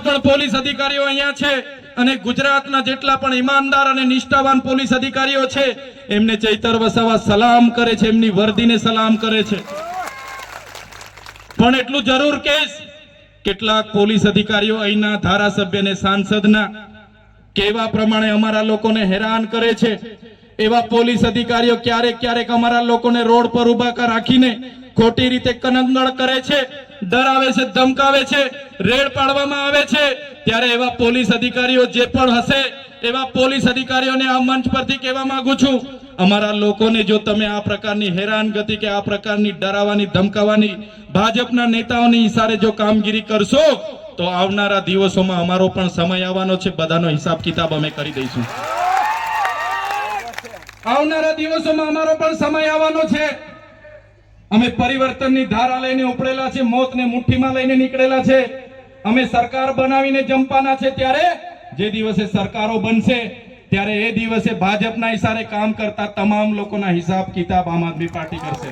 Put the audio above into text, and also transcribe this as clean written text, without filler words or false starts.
પણ પોલીસ અધિકારીઓ અહીંયા છે અને ગુજરાતના જેટલા પણ ઈમાનદાર અને નિષ્ઠાવાન પોલીસ અધિકારીઓ છે એમને ચૈતર વસાવા સલામ કરે છે, એમની વર્દીને સલામ કરે છે। પણ એટલું જરૂર કહીશ, કેટલાક પોલીસ અધિકારીઓ અહીંના ધારાસભ્ય અને સાંસદના કેવા પ્રમાણે અમારા લોકોને હેરાન કરે છે। એવા પોલીસ અધિકારીઓ ક્યારેક ક્યારેક અમારા લોકોને રોડ પર ઉભા રાખીને ખોટી રીતે કનંગળ કરે છે, ડરાવે છે, ધમકાવે છે, રેડ પાડવામાં આવે છે। ત્યારે એવા પોલીસ અધિકારીઓ જે પણ હશે એવા પોલીસ અધિકારીઓને આ મંચ પરથી કહેવા માંગુ છું, અમારા લોકોને જો તમે આ પ્રકારની હેરાનગતિ કે આ પ્રકારની ડરાવવાની ધમકાવવાની ભાજપના નેતાઓની ઈશારે જો કામગીરી કરશો તો આવનારા દિવસોમાં અમારો પણ સમય આવવાનો છે, બધાનો હિસાબ કિતાબ અમે કરી દઈશું। આવનારા દિવસોમાં અમારો પણ સમય આવવાનો છે। અમે પરિવર્તનની ધારા લઈને ઉપડેલા છે, મોતને મુઠ્ઠીમાં લઈને નીકળેલા છે। અમે સરકાર બનાવીને જંપવાના છે। ત્યારે જે દિવસે સરકારો બનશે ત્યારે એ દિવસે ભાજપના ઈશારે કામ કરતા તમામ લોકોના હિસાબ કિતાબ આમ આદમી પાર્ટી કરશે।